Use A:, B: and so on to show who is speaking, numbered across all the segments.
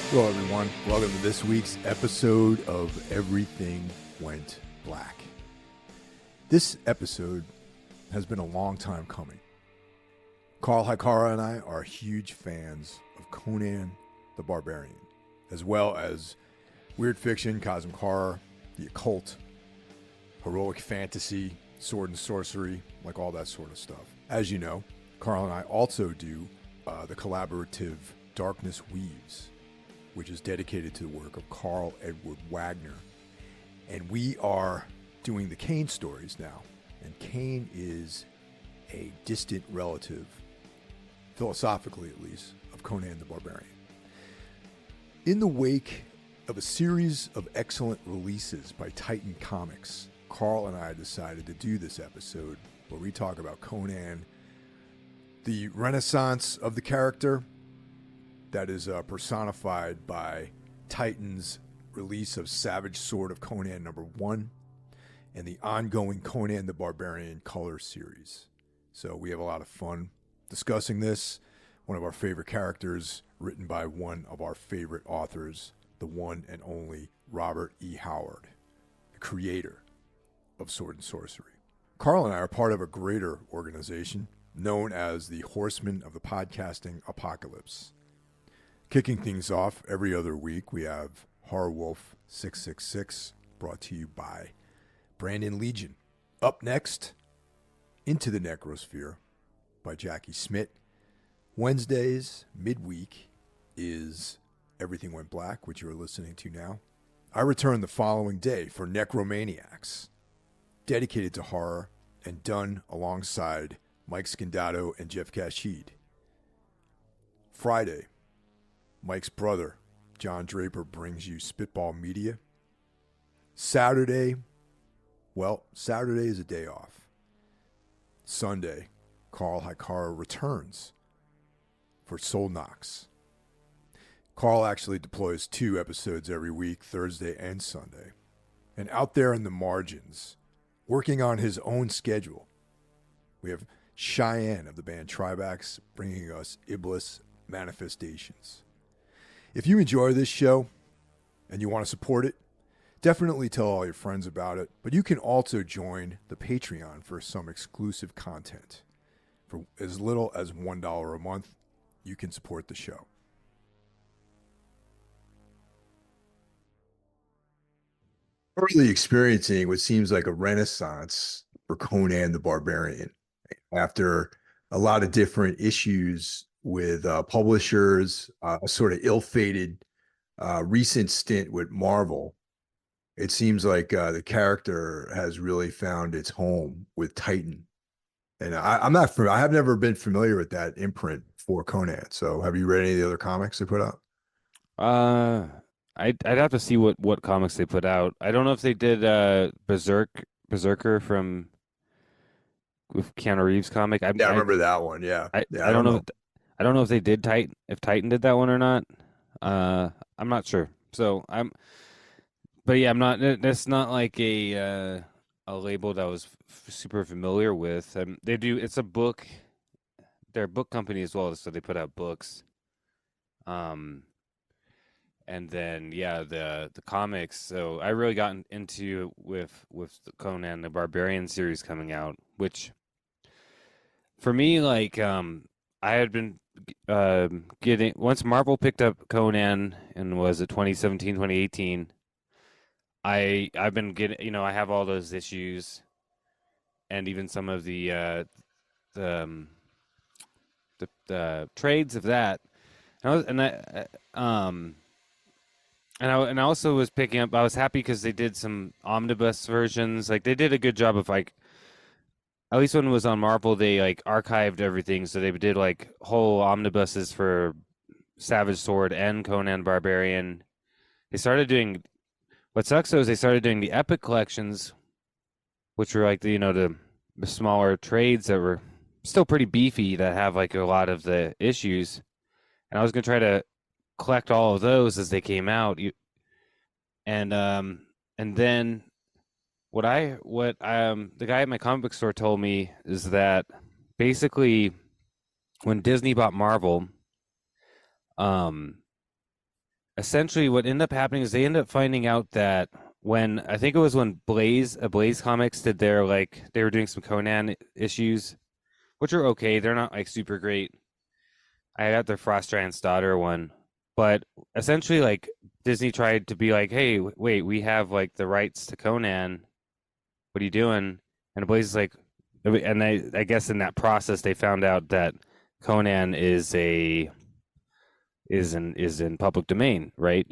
A: Hello, everyone. Welcome to this week's episode of Everything Went Black. This episode has been a long time coming. Karl, Haikara, and I are huge fans of Conan the Barbarian, as well as weird fiction, cosmic horror, the occult, heroic fantasy, sword and sorcery, like all that sort of stuff. As you know, Karl and I also do the collaborative Darkness Weaves, which is dedicated to the work of Karl Edward Wagner. And we are doing the Kane stories now. And Kane is a distant relative, philosophically at least, of Conan the Barbarian. In the wake of a series of excellent releases by Titan Comics, Karl and I decided to do this episode where we talk about Conan, the renaissance of the character, that is personified by Titan's release of Savage Sword of Conan #1 and the ongoing Conan the Barbarian color series. So we have a lot of fun discussing this. One of our favorite characters, written by one of our favorite authors, the one and only Robert E. Howard, the creator of Sword and Sorcery. Karl and I are part of a greater organization known as the Horsemen of the Podcasting Apocalypse. Kicking things off every other week, we have Horror Wolf 666, brought to you by Brandon Legion. Up next, Into the Necrosphere by Jackie Smith. Wednesdays, midweek, is Everything Went Black, which you are listening to now. I return the following day for Necromaniacs, dedicated to horror and done alongside Mike Scandato and Jeff Kashid. Friday, Mike's brother, John Draper, brings you Spitball Media. Saturday is a day off. Sunday, Karl Haikara returns for Soul Knox. Karl actually deploys 2 episodes every week, Thursday and Sunday. And out there in the margins, working on his own schedule, we have Cheyenne of the band Tribax bringing us Iblis Manifestations. If you enjoy this show and you want to support it, definitely tell all your friends about it. But you can also join the Patreon for some exclusive content. For as little as $1 a month, you can support the show. Currently experiencing what seems like a renaissance for Conan the Barbarian after a lot of different issues with publishers, a sort of ill-fated recent stint with Marvel. It seems like the character has really found its home with Titan. And I have never been familiar with that imprint for Conan. So have you read any of the other comics they put out?
B: I'd have to see what comics they put out. I don't know if they did Berserker from with Keanu Reeves comic.
A: I remember that one. Yeah.
B: I don't know. I don't know if they did Titan did that one or not. I'm not sure. So but yeah, I'm not. That's not like a label that I was super familiar with. They do. It's a book. They're a book company as well, so they put out books. And then the comics. So I really got into with the Conan the Barbarian series coming out, which for me, like I had been getting once Marvel picked up Conan and was it 2017, 2018. I've been getting, I have all those issues and even some of the trades of that. And I also was picking up. I was happy because they did some omnibus versions. Like they did a good job of like, at least when it was on Marvel, they like archived everything. So they did like whole omnibuses for Savage Sword and Conan Barbarian. They started doing. What sucks though is they started doing the Epic collections, which were like the smaller trades that were still pretty beefy that have like a lot of the issues. And I was gonna try to collect all of those as they came out. And then the guy at my comic book store told me is that basically when Disney bought Marvel, essentially what ended up happening is they ended up finding out that when I think it was when Blaze Comics did their like they were doing some Conan issues, which are okay. They're not like super great. I got their Frost Giant's Daughter one, but essentially like Disney tried to be like, hey, wait, we have like the rights to Conan. What are you doing? And Blaze is like, and I guess in that process they found out that Conan is in public domain, right?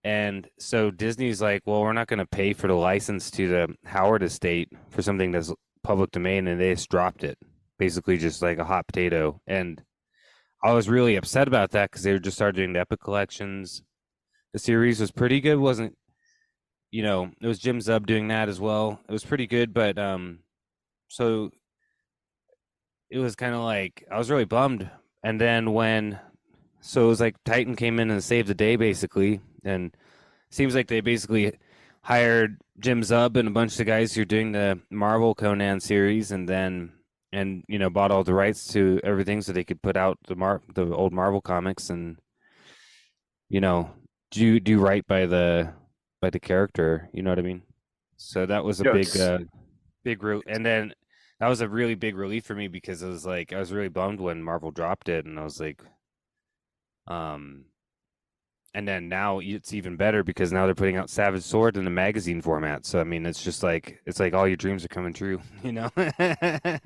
B: And so Disney's like, well, we're not going to pay for the license to the Howard estate for something that's public domain, and they just dropped it, basically just like a hot potato. And I was really upset about that because they were just started doing the Epic collections. The series was pretty good, wasn't it was Jim Zub doing that as well. It was pretty good, but so it was kind of like I was really bummed. And then so it was like Titan came in and saved the day basically, and seems like they basically hired Jim Zub and a bunch of guys who are doing the Marvel Conan series, and bought all the rights to everything so they could put out the old Marvel comics and you know do right by the character. You know what I mean? So that was a
A: Yeah,
B: big and then that was a really big relief for me because it was like I was really bummed when Marvel dropped it, and I was like, um, and then now it's even better because now they're putting out Savage Sword in the magazine format. So I mean, it's like all your dreams are coming true, you know?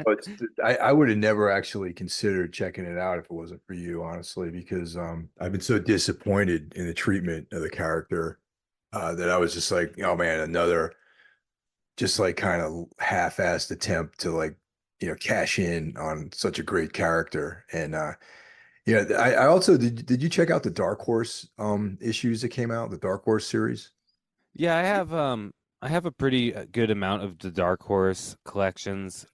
A: but I would have never actually considered checking it out if it wasn't for you, honestly, because I've been so disappointed in the treatment of the character that I was just like, oh man, another just like kind of half-assed attempt to like cash in on such a great character. And yeah, I also did you check out the Dark Horse issues that came out, the Dark Horse series?
B: Yeah, I have a pretty good amount of the Dark Horse collections.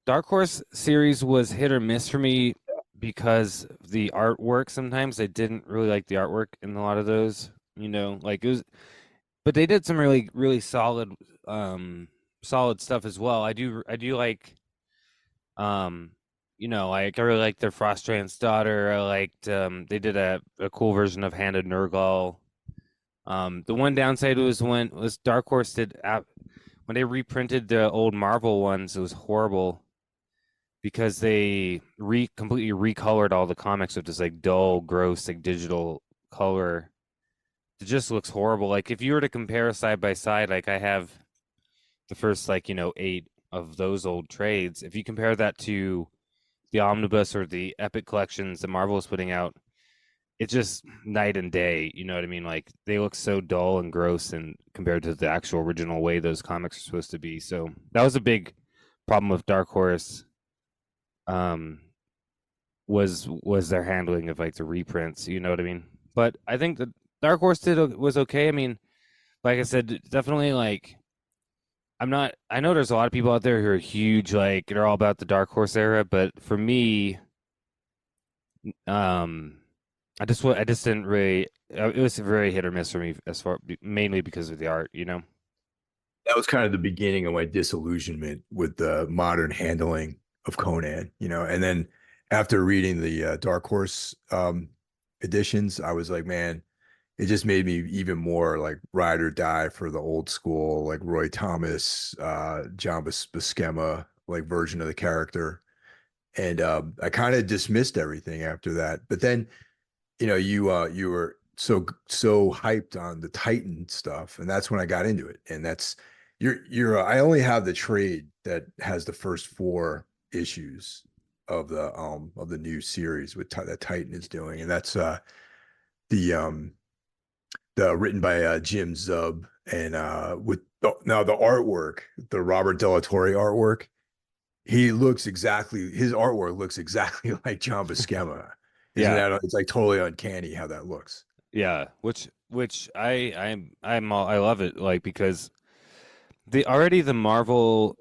B: Dark Horse series was hit or miss for me because the artwork sometimes I didn't really like the artwork in a lot of those, like it was, but they did some really really solid stuff as well. I do like like I really liked their Frost Giant's Daughter. I liked they did a cool version of Hand of Nergal. The one downside was Dark Horse when they reprinted the old Marvel ones, it was horrible because they completely recolored all the comics with this like dull, gross, like digital color. It just looks horrible. Like if you were to compare side by side, like I have the first like 8 of those old trades. If you compare that to the omnibus or the epic collections that Marvel is putting out, it's just night and day. You know what I mean? Like they look so dull and gross, and compared to the actual original way those comics are supposed to be. So that was a big problem with Dark Horse. Um, was their handling of like the reprints. You know what I mean? But I think the Dark Horse was okay. I mean, like I said, definitely like I'm not. I know there's a lot of people out there who are huge, like they're all about the Dark Horse era, but for me, um, I just didn't really. It was very hit or miss for me, mainly because of the art.
A: That was kind of the beginning of my disillusionment with the modern handling of Conan, and then after reading the Dark Horse editions, I was like, man, it just made me even more like ride or die for the old school, like Roy Thomas, John Buscema like version of the character. And I kind of dismissed everything after that. But then, you were so hyped on the Titan stuff, and that's when I got into it. And that's I only have the trade that has the first 4 issues of the new series that Titan is doing, and that's the written by Jim Zub, and with now the artwork, the Robert Delatorre artwork, his artwork looks exactly like John Buscema. Isn't
B: Yeah,
A: that it's like totally uncanny how that looks.
B: yeah. Which I love it, like because the Marvel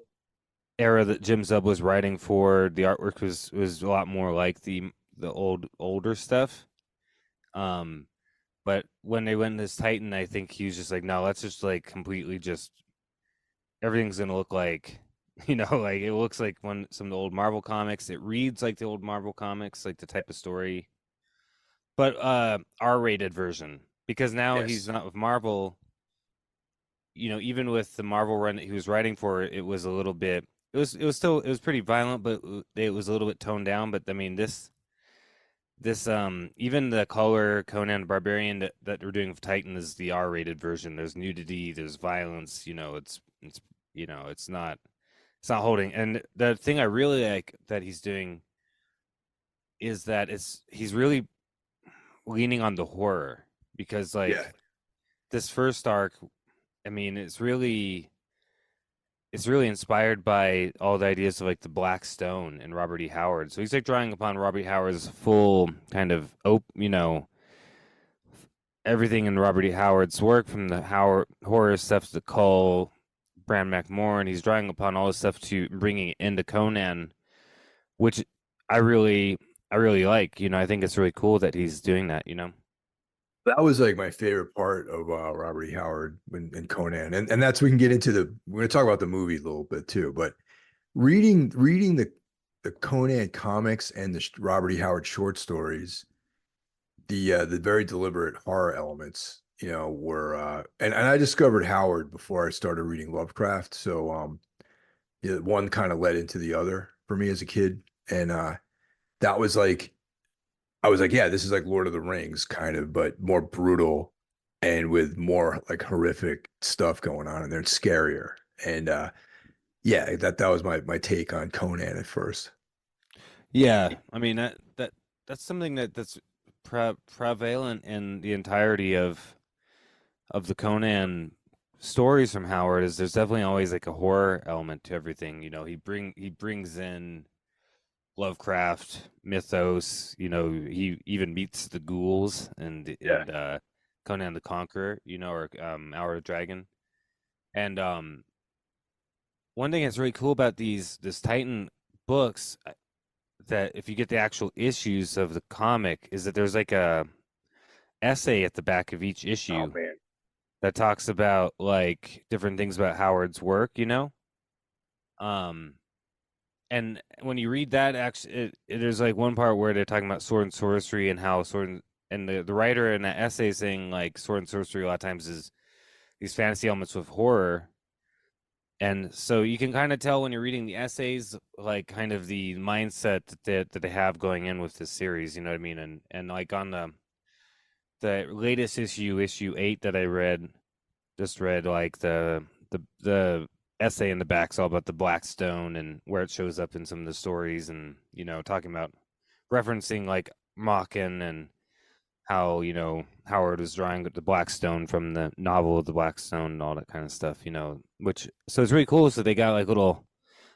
B: era that Jim Zub was writing for, the artwork was a lot more like the older stuff. Um, but when they went this Titan, I think he was just like, no, let's just like completely just everything's gonna look like like it looks like some of the old Marvel comics. It reads like the old Marvel comics, like the type of story. but R-rated version because now he's
A: Yes.
B: not with Marvel. Even with the Marvel run that he was writing for, it was a little bit. It was pretty violent, but it was a little bit toned down. But I mean, this even the color Conan the Barbarian that we're doing with Titan is the R-rated version. There's nudity, there's violence. It's not holding. And the thing I really like that he's doing is that he's really leaning on the horror because
A: Yeah.
B: like this first arc, I mean, it's really inspired by all the ideas of like the Black Stone and Robert E. Howard. So he's like drawing upon Robert E. Howard's full kind of everything in Robert E. Howard's work from the Howard horror stuff to the Cull, Bram McMorn. And he's drawing upon all this stuff to bringing it into Conan, which I really I really like. I think it's really cool that he's doing that.
A: That was like my favorite part of Robert E. Howard and Conan, and that's we can get into the we're gonna talk about the movie a little bit too. But reading the Conan comics and the Robert E. Howard short stories, the very deliberate horror elements, were and I discovered Howard before I started reading Lovecraft, so yeah, one kind of led into the other for me as a kid, and that was like I was like, yeah, this is like Lord of the Rings kind of, but more brutal and with more like horrific stuff going on in there and scarier. And yeah, that was my take on Conan at first.
B: Yeah, I mean that's something that's prevalent in the entirety of the Conan stories from Howard is there's definitely always like a horror element to everything. He brings in Lovecraft mythos. He even meets the ghouls and
A: Yeah.
B: Conan the Conqueror. Or Hour of the Dragon. And one thing that's really cool about this Titan books that if you get the actual issues of the comic is that there's like a essay at the back of each
A: Oh
B: issue
A: man.
B: that talks about like different things about Howard's work. Um and when you read that actually there's like one part where they're talking about sword and sorcery and how and the writer in that essay is saying like sword and sorcery a lot of times is these fantasy elements with horror. And so you can kind of tell when you're reading the essays, like kind of the mindset that they have going in with this series. You know what I mean? And like on the latest issue 8 that I just read like the essay in the back's all about the Black Stone and where it shows up in some of the stories, and talking about referencing like Mockin and how Howard was drawing the Black Stone from the novel of the Black Stone and all that kind of stuff. Which so it's really cool. So they got like little.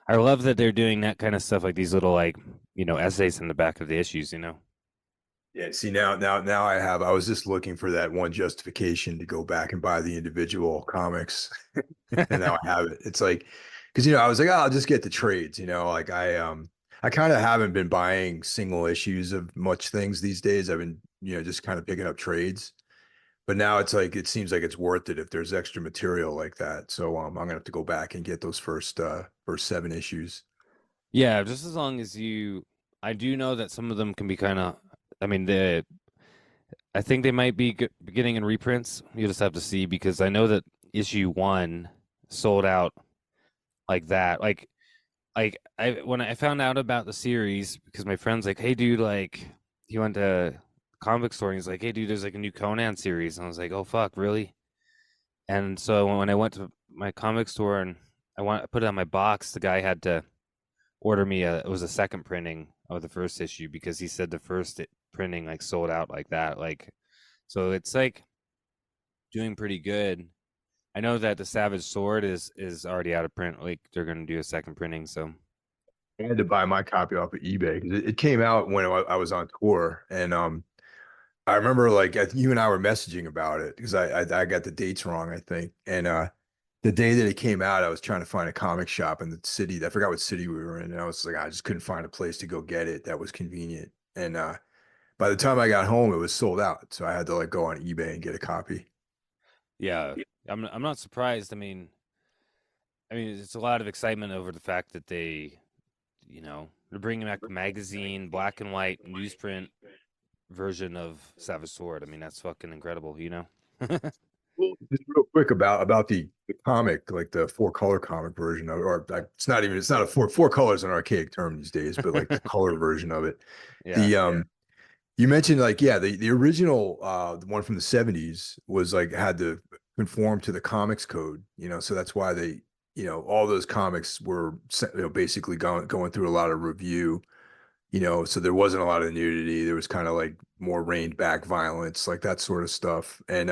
B: I love that they're doing that kind of stuff, like these little like essays in the back of the issues.
A: Yeah, see now I was just looking for that one justification to go back and buy the individual comics. And now I have it. It's like because I was like, oh, I'll just get the trades, like I kind of haven't been buying single issues of much things these days. I've been, just kind of picking up trades. But now it's like it seems like it's worth it if there's extra material like that. So I'm gonna have to go back and get those first 7 issues.
B: Yeah, just as long as I do know that some of them can be kind of. I mean, I think they might be getting in reprints. You just have to see because I know that issue 1 sold out like that. Like I when I found out about the series because my friend's like, "Hey, dude, like he went to comic store and he's like, "Hey, dude, there's like a new Conan series." And I was like, "Oh fuck, really?" And so when I went to my comic store and I put it on my box, the guy had to order me it was a second printing of the first issue because he said the first printing like sold out like that. Like so it's like doing pretty good. I know that the Savage Sword is already out of print. Like they're gonna do a second printing, so
A: I had to buy my copy off of eBay because it came out when I was on tour, and I remember like you and I were messaging about it because I got the dates wrong, I think, and the day that it came out, I was trying to find a comic shop in the city. I forgot what city we were in, and I was like, I just couldn't find a place to go get it that was convenient. And by the time I got home, it was sold out, so I had to like go on eBay and get a copy.
B: yeah. I'm not surprised. I mean, it's a lot of excitement over the fact that they're bringing back the magazine, black and white newsprint. version of Savage Sword. I mean, that's fucking incredible, you know?
A: Well, just real quick about the comic, like the four color comic version of, or it's not even, it's not a four colors an archaic term these days, but like the color version of it.
B: Yeah.
A: The You mentioned like, yeah, the original the one from the 70s was like had to conform to the comics code, so that's why they, all those comics were basically going through a lot of review, so there wasn't a lot of nudity. There was kind of like more reined back violence, like that sort of stuff. And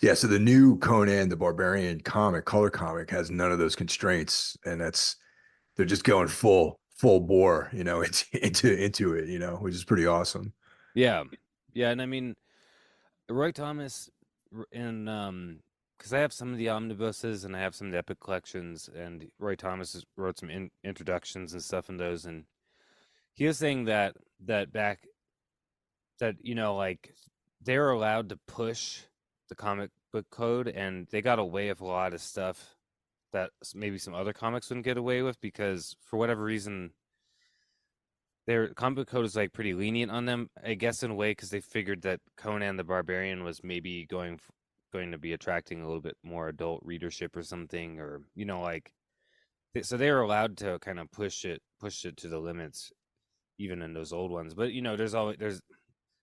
A: yeah, so the new Conan the Barbarian comic, color comic, has none of those constraints, and they're just going full bore, into it, which is pretty awesome.
B: Yeah. Yeah, and I mean, Roy Thomas and because I have some of the omnibuses and I have some of the epic collections, and Roy Thomas wrote some introductions and stuff in those, and he was saying that back that like they were allowed to push the comic book code, and they got away with a lot of stuff that maybe some other comics wouldn't get away with because for whatever reason their comic book code is like pretty lenient on them, I guess, in a way, because they figured that Conan the Barbarian was maybe going to be attracting a little bit more adult readership or something, or like so they were allowed to kind of push it to the limits even in those old ones. But there's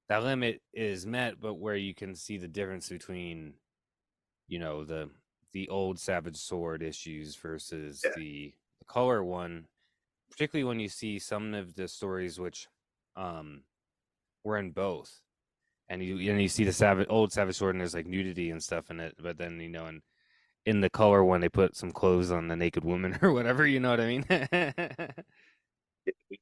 B: that limit is met, but where you can see the difference between the old Savage Sword issues versus the color one, particularly when you see some of the stories which um were in both, and you see the old Savage Sword, and there's like nudity and stuff in it, but then in the color one they put some clothes on the naked woman or whatever, you know what I mean?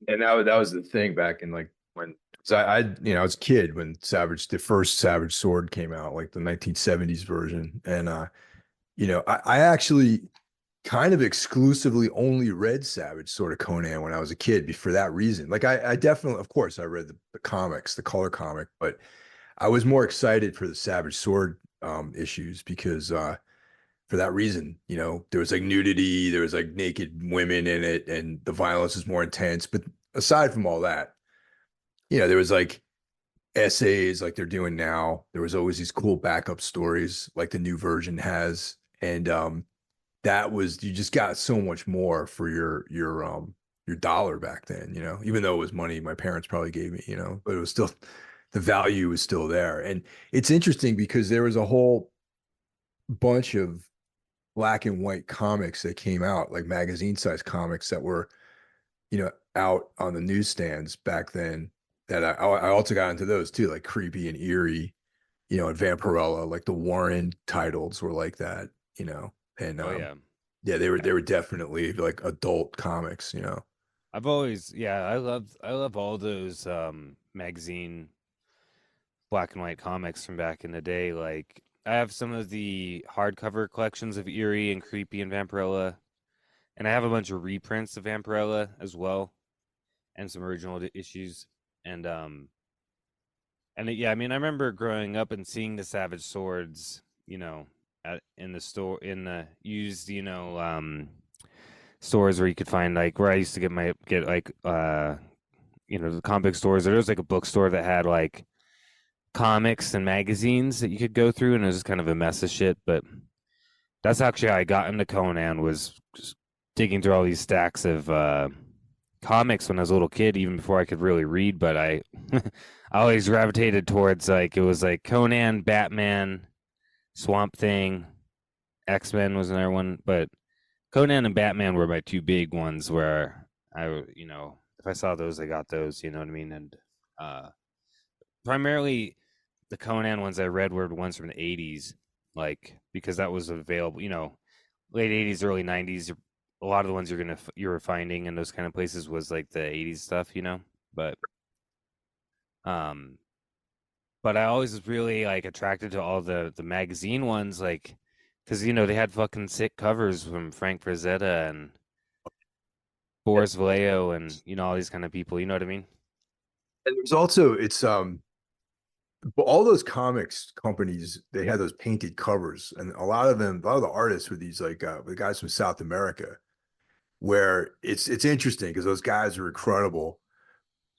A: And that was the thing back in like when, so I was a kid when the first Savage Sword came out, like the 1970s version. And I actually kind of exclusively only read Savage Sword of Conan when I was a kid for that reason. Like I definitely, of course, I read the comics, the color comic, but I was more excited for the Savage Sword issues because for that reason, there was like nudity, there was like naked women in it, and the violence is more intense. But aside from all that, there was like essays like they're doing now. There was always these cool backup stories like the new version has. And that was, you just got so much more for your dollar back then, even though it was money my parents probably gave me, but it was still, the value was still there. And it's interesting because there was a whole bunch of black and white comics that came out, like magazine size comics that were, out on the newsstands back then, that I also got into those too, like Creepy and Eerie, and Vampirella, like the Warren titles were like that, and
B: Oh yeah.
A: yeah, they were definitely like adult comics.
B: I've always, yeah, I love all those magazine black and white comics from back in the day. Like I have some of the hardcover collections of Eerie and Creepy and Vampirella, and I have a bunch of reprints of Vampirella as well, and some original issues. And yeah, I mean, I remember growing up and seeing the Savage Swords, in the store, in the used, stores where you could find, like, where I used to get like the comic book stores. There was like a bookstore that had like comics and magazines that you could go through, and it was just kind of a mess of shit. But that's actually how I got into Conan, was just digging through all these stacks of comics when I was a little kid, even before I could really read. But I I always gravitated towards, like, it was like Conan, Batman, Swamp Thing, X-Men was another one, but Conan and Batman were my two big ones where if I saw those, I got those, you know what I mean? And uh primarily the Conan ones I read were the ones from the 80s, like, because that was available, late 80s, early 90s. A lot of the ones you were finding in those kind of places was like the 80s stuff. But um I always was really like attracted to all the magazine ones, like, because they had fucking sick covers from Frank Frazetta and Boris Vallejo and all these kind of people, you know what I mean?
A: And there's also, it's but all those comics companies, they had those painted covers, and a lot of the artists were these like the guys from South America, where it's interesting because those guys are incredible,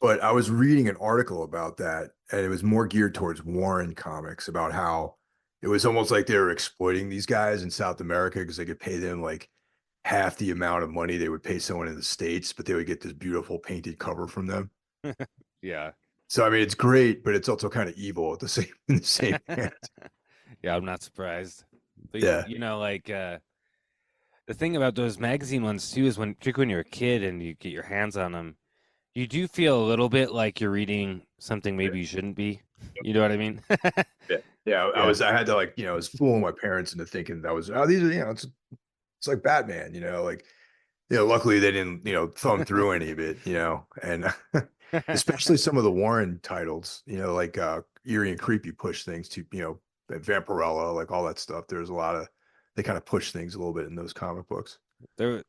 A: But I was reading an article about that, and it was more geared towards Warren comics about how it was almost like they were exploiting these guys in South America because they could pay them like half the amount of money they would pay someone in the States, but they would get this beautiful painted cover from them.
B: Yeah.
A: So I mean, it's great, but it's also kind of evil at the same in the same hand.
B: Yeah, I'm not surprised. But
A: Yeah,
B: like the thing about those magazine ones too is particularly when you're a kid and you get your hands on them, you do feel a little bit like you're reading something maybe you shouldn't be. You know what I mean?
A: yeah, yeah.
B: Yeah.
A: I had to like, I was fooling my parents into thinking that was, oh, these are, it's like Batman, like, luckily they didn't, thumb through any of it, and especially some of the Warren titles, like Eerie and Creepy push things to, Vampirella, like all that stuff. There's a lot of, they kind of push things a little bit in those comic books.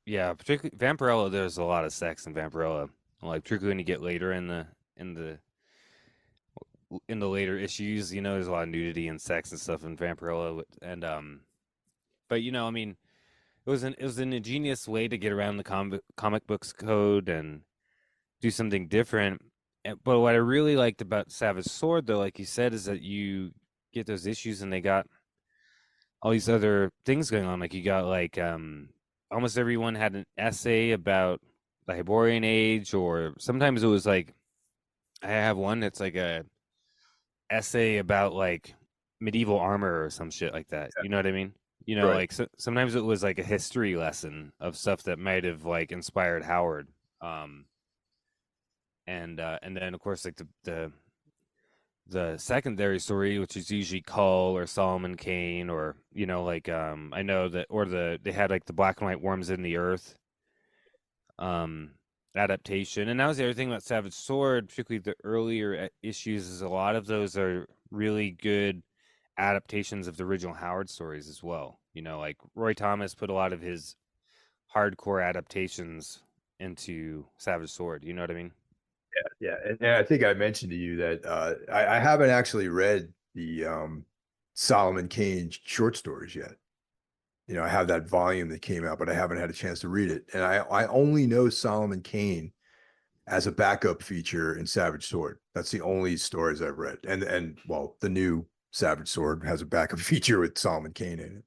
B: Yeah, particularly Vampirella, there's a lot of sex in Vampirella. Like particularly when you get later in the in the later issues, there's a lot of nudity and sex and stuff in Vampirella and but I mean, it was an ingenious way to get around the comic books code and do something different. But what I really liked about Savage Sword, though, like you said, is that you get those issues and they got all these other things going on. Like you got like almost everyone had an essay about the Hyborian Age, or sometimes it was like I have one that's like a essay about like medieval armor or some shit like that. You know what I mean?
A: Right.
B: Like sometimes it was like a history lesson of stuff that might have like inspired Howard. Um, and then of course like the secondary story, which is usually Cull or Solomon Kane, or like I know that, or they had like the black and white worms in the earth um adaptation. And that was the other thing about Savage Sword, particularly the earlier issues, is a lot of those are really good adaptations of the original Howard stories as well. Like Roy Thomas put a lot of his hardcore adaptations into Savage Sword. You know what I mean?
A: Yeah. And I think I mentioned to you that I haven't actually read the Solomon Kane short stories yet. I have that volume that came out, but I haven't had a chance to read it. And I only know Solomon Kane as a backup feature in Savage Sword. That's the only stories I've read. And well, the new Savage Sword has a backup feature with Solomon Kane in it.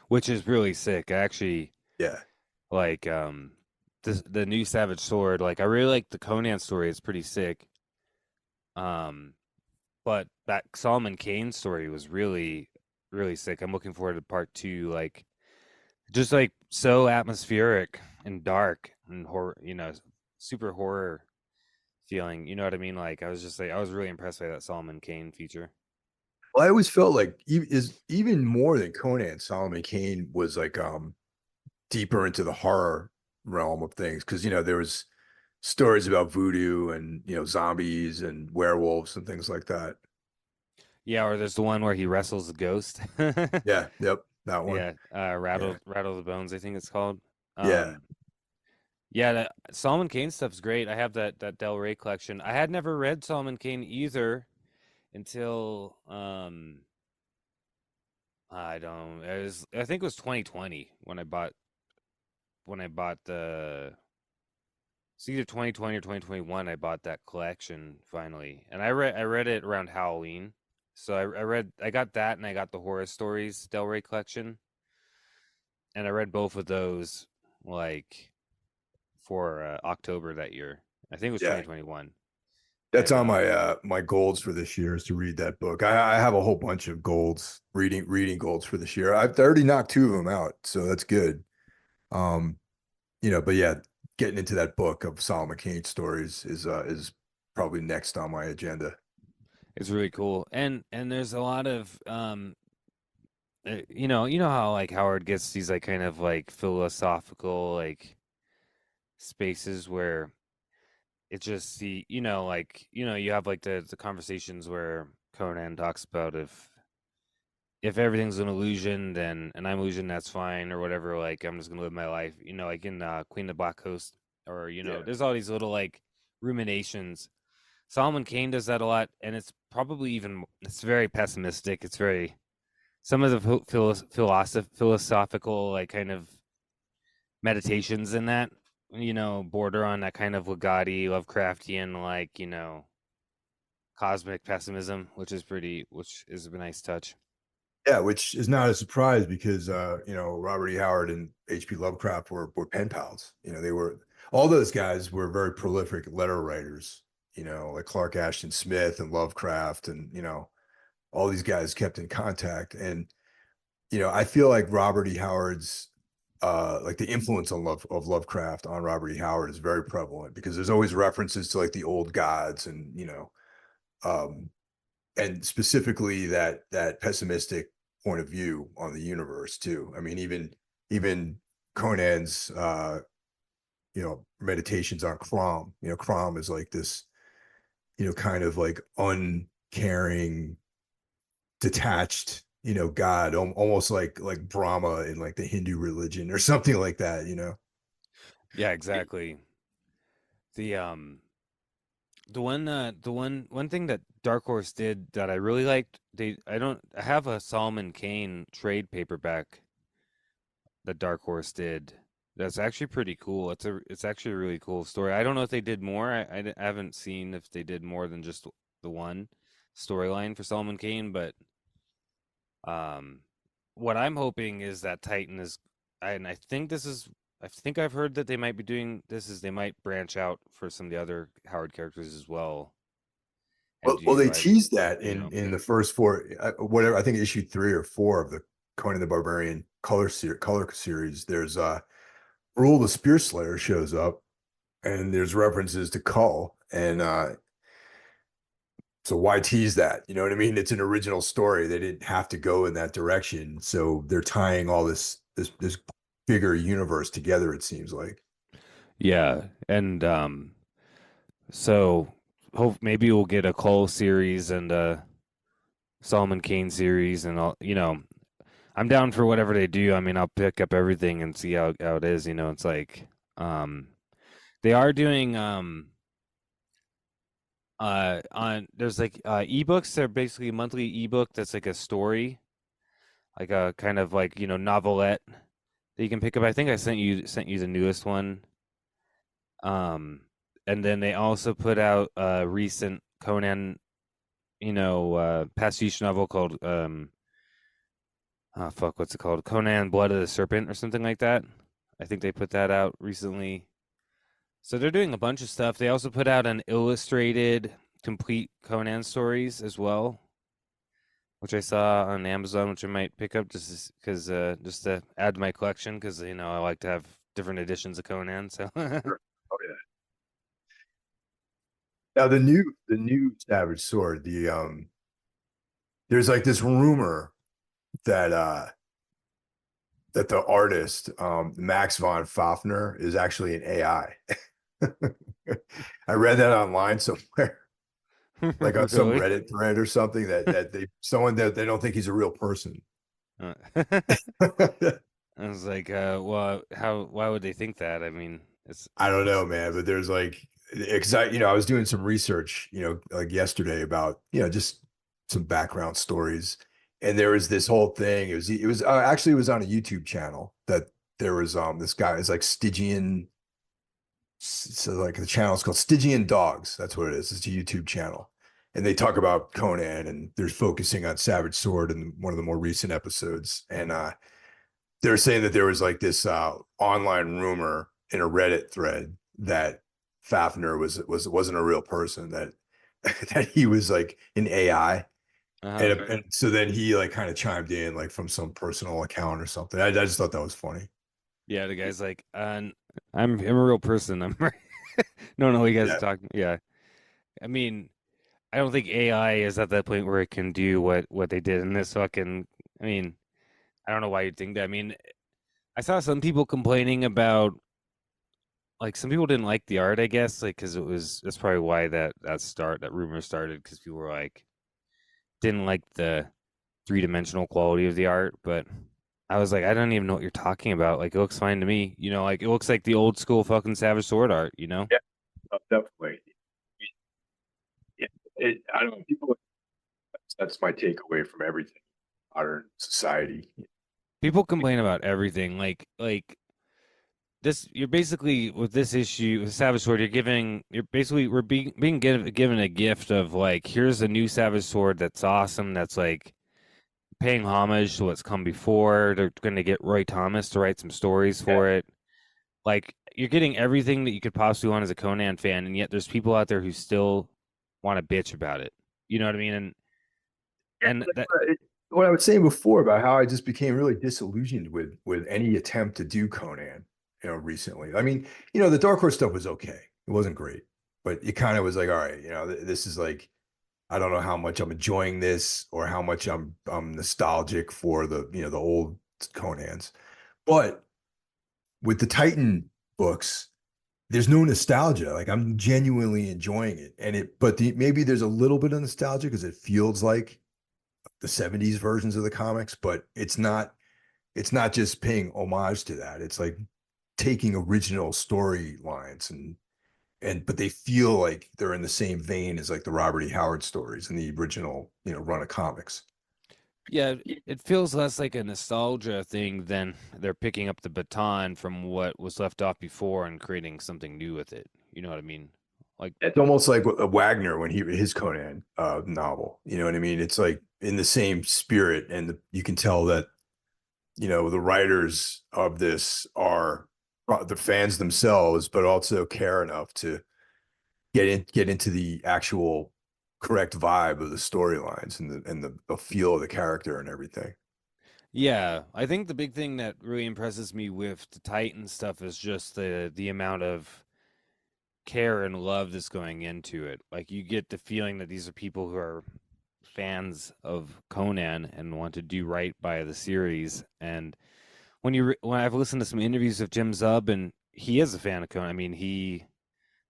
B: Which is really sick. I actually
A: Yeah.
B: like the new Savage Sword. Like I really like the Conan story. It's pretty sick. Um, but that Solomon Kane story was really really sick. I'm looking forward to part two. Like just like so atmospheric and dark and horror. Super horror feeling. You know what I mean? Like I was just like I was really impressed by that Solomon Kane feature.
A: Well, I always felt like is even more than Conan, Solomon Kane was like deeper into the horror realm of things because there was stories about voodoo and zombies and werewolves and things like that.
B: Yeah, or there's the one where he wrestles the ghost.
A: Yeah, yep, that one.
B: Yeah,
A: Yeah,
B: rattle the bones, I think it's called.
A: yeah.
B: Um, yeah, that Solomon Kane stuff's great. I have that Del Rey collection. I had never read Solomon Kane either until I don't. I think it was 2020 when I bought the. It's either 2020 or 2021. I bought that collection finally, and I read it around Halloween. So I got that, and I got the horror stories Del Rey collection, and I read both of those like for October that year. I think it was
A: Yeah.
B: 2021.
A: That's
B: And
A: on my goals for this year is to read that book. I have a whole bunch of goals, reading goals for this year. I've already knocked two of them out, so that's good. Um, but yeah, getting into that book of Solomon Kane stories is probably next on my agenda.
B: it's really cool. And there's a lot of you know how like Howard gets these like kind of like philosophical like spaces where it just like you have like the conversations where Conan talks about if everything's an illusion, then and I'm illusion, that's fine or whatever. Like I'm just gonna live my life, like in Queen of the Black Coast, or
A: Yeah.
B: there's all these little like ruminations. Solomon Kane does that a lot, and it's probably it's very pessimistic. It's very some of the philosophical like kind of meditations in that. border on that kind of Bugatti, Lovecraftian, like, cosmic pessimism, which is a nice touch.
A: Yeah, which is not a surprise because Robert E. Howard and H.P. Lovecraft were pen pals. They were all those guys were very prolific letter writers. Like Clark Ashton Smith and Lovecraft, and all these guys kept in contact. And I feel like Robert E. Howard's like the influence of Lovecraft on Robert E. Howard is very prevalent because there's always references to like the old gods and um, and specifically that pessimistic point of view on the universe too. I mean, even Conan's meditations on Crom. Crom is like this kind of like uncaring, detached god, almost like Brahma in like the Hindu religion or something like that.
B: Yeah, exactly. The one thing that Dark Horse did that I really liked, I have a Solomon Kane trade paperback that Dark Horse did. That's actually pretty cool. It's actually a really cool story. I don't know if they did more. I haven't seen if they did more than just the one storyline for Solomon Kane, but um, what I'm hoping is that Titan is, and I think I've heard that they might be doing this is they might branch out for some of the other Howard characters as well and
A: Well,
B: do
A: they teased that
B: you know,
A: in the first four, whatever. I think issue 3 or 4 of the Conan the Barbarian color series. There's Rule the Spear Slayer shows up, and there's references to Kull, and so why tease that? You know what I mean? It's an original story. They didn't have to go in that direction, so they're tying all this bigger universe together. It seems like.
B: yeah, and so hope maybe we'll get a Cole series and a Solomon Kane series and all. I'm down for whatever they do. I mean, I'll pick up everything and see how it is. It's like um, they are doing on there's like ebooks. They're basically a monthly ebook that's like a story, like a kind of like novelette that you can pick up. I think I sent you the newest one. Um, and then they also put out a recent Conan, pastiche novel called oh fuck, what's it called? Conan Blood of the Serpent or something like that. I think they put that out recently. So they're doing a bunch of stuff. They also put out an illustrated complete Conan stories as well, which I saw on Amazon, which I might pick up just to add to my collection because I like to have different editions of Conan. So
A: Sure. Oh yeah. Now the new Savage Sword, there's like this rumor that that the artist Max von Fafner is actually an AI. I read that online somewhere, like on some
B: really,
A: Reddit thread or something that someone that they don't think he's a real person.
B: I was like, well, why would they think that? I mean,
A: I don't know,
B: it's
A: man, but there's like, because I was doing some research, like yesterday about, just some background stories, and there was this whole thing. It was actually it was on a YouTube channel that there was this guy is like Stygian, so like the channel is called Stygian Dogs. That's what it is. It's a YouTube channel, and they talk about Conan, and they're focusing on Savage Sword in one of the more recent episodes, and they're saying that there was like this online rumor in a Reddit thread that Fafner wasn't a real person, that that he was like an AI.
B: uh-huh.
A: And so then he like kind of chimed in like from some personal account or something. I just thought that was funny.
B: Yeah, the guy's like, I'm a real person. I'm right. No, you guys are
A: Yeah.
B: talking. Yeah, I mean, I don't think AI is at that point where it can do what they did in this fucking. I mean, I don't know why you'd think that. I mean, I saw some people complaining about like some people didn't like the art, I guess, like because that's probably why that rumor started because people were like didn't like the three-dimensional quality of the art, but I was like, I don't even know what you're talking about. Like, it looks fine to me. Like it looks like the old school fucking Savage Sword art.
A: Yeah, definitely. Yeah, I don't know. People, that's my takeaway from everything modern society.
B: People complain about everything. Like this you're basically with this issue with Savage Sword, we're being given a gift of like here's a new Savage Sword that's awesome, that's like paying homage to what's come before. They're going to get Roy Thomas to write some stories
A: Yeah.
B: for it. Like you're getting everything that you could possibly want as a Conan fan, and yet there's people out there who still want to bitch about it. You know what I mean? And
A: Like
B: that
A: what I was saying before about how I just became really disillusioned with any attempt to do Conan, recently. I mean, the Dark Horse stuff was okay. It wasn't great, but it kind of was like, all right, this is like, I don't know how much I'm enjoying this or how much I'm nostalgic for the old Conans. But with the Titan books, there's no nostalgia. Like I'm genuinely enjoying it. But maybe there's a little bit of nostalgia because it feels like the 70s versions of the comics, but it's not just paying homage to that. It's like taking original storylines but they feel like they're in the same vein as like the Robert E. Howard stories and the original, run of comics.
B: yeah, it feels less like a nostalgia thing than they're picking up the baton from what was left off before and creating something new with it. You know what I mean? Like,
A: It's almost like a Wagner when his Conan novel. You know what I mean? It's like in the same spirit, and you can tell that the writers of this are the fans themselves, but also care enough to get into the actual correct vibe of the storylines and the feel of the character and everything.
B: yeah, I think the big thing that really impresses me with the Titan stuff is just the amount of care and love that's going into it. Like you get the feeling that these are people who are fans of Conan and want to do right by the series. And when I've listened to some interviews of Jim Zub, and he is a fan of Conan. I mean,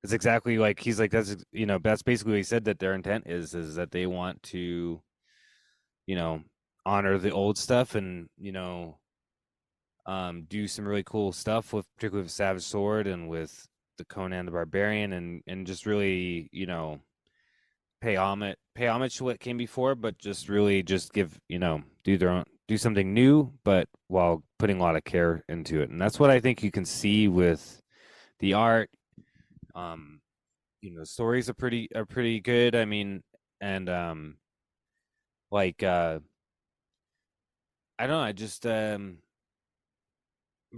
B: it's exactly like he's like that's basically what he said, that their intent is that they want to you know honor the old stuff and do some really cool stuff with particularly with Savage Sword and with the Conan the Barbarian, and just really pay homage to what came before, but just really just give do something new, but while putting a lot of care into it. And that's what I think you can see with the art. Um, stories are pretty good. I mean, and like I don't know, I just it's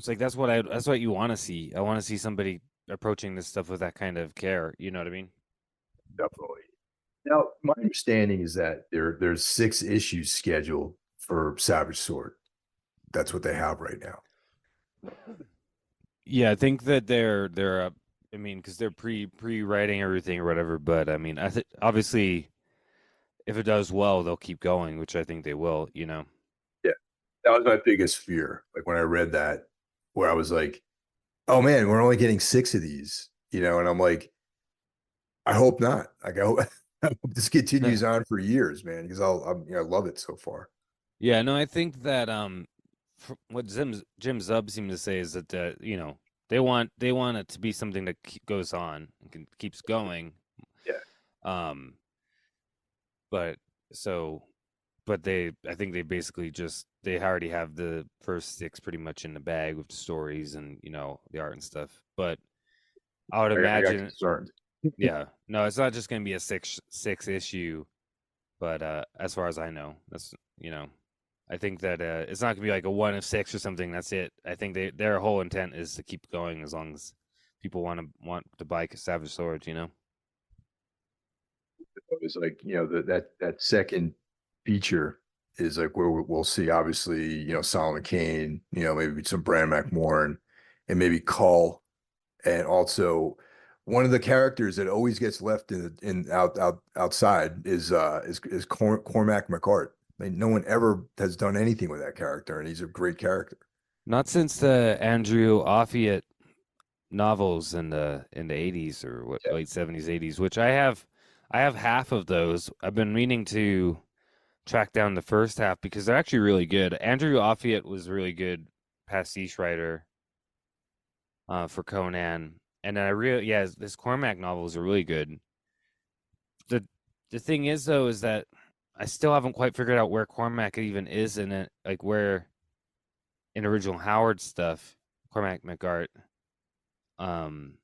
B: like that's what you want to see. I want to see somebody approaching this stuff with that kind of care. You know what I mean?
A: Definitely. Now, my understanding is that there's 6 issues scheduled for Savage Sword. That's what they have right now.
B: Yeah, I think that they're I mean, because they're pre-writing everything or whatever. But I mean, I think obviously if it does well, they'll keep going, which I think they will.
A: Yeah, that was my biggest fear. Like when I read that, where I was like, "Oh man, we're only getting 6 of these," and I'm like, "I hope not. Like I hope, I hope this continues on for years, man, because I love it so far."
B: Yeah, no, I think that what Jim Zub seemed to say is that they want it to be something that goes on and keeps going.
A: Yeah,
B: Um, but so but I think they basically just they already have the first 6 pretty much in the bag with the stories and the art and stuff. But I would
A: I got
B: imagine,
A: concerned.
B: yeah, no, it's not just going to be a six issue. But as far as I know, that's I think that it's not going to be like a 1 of 6 or something. That's it. I think their whole intent is to keep going as long as people want to buy Savage Swords.
A: It was like that second feature is like where we'll see obviously Solomon Kane, maybe some Bran McMorn, and maybe Cull, and also one of the characters that always gets left outside is Cormac McCart. Like, no one ever has done anything with that character, and he's a great character.
B: Not since the Andrew Offutt novels in the 80s or what
A: Yeah,
B: late 70s 80s, which I have half of those. I've been meaning to track down the first half because they're actually really good. Andrew Offutt was a really good pastiche writer for Conan, and then his Cormac novels are really good. the The thing is though is that I still haven't quite figured out where Cormac even is in it, like where in original Howard stuff, Cormac McGart. Um,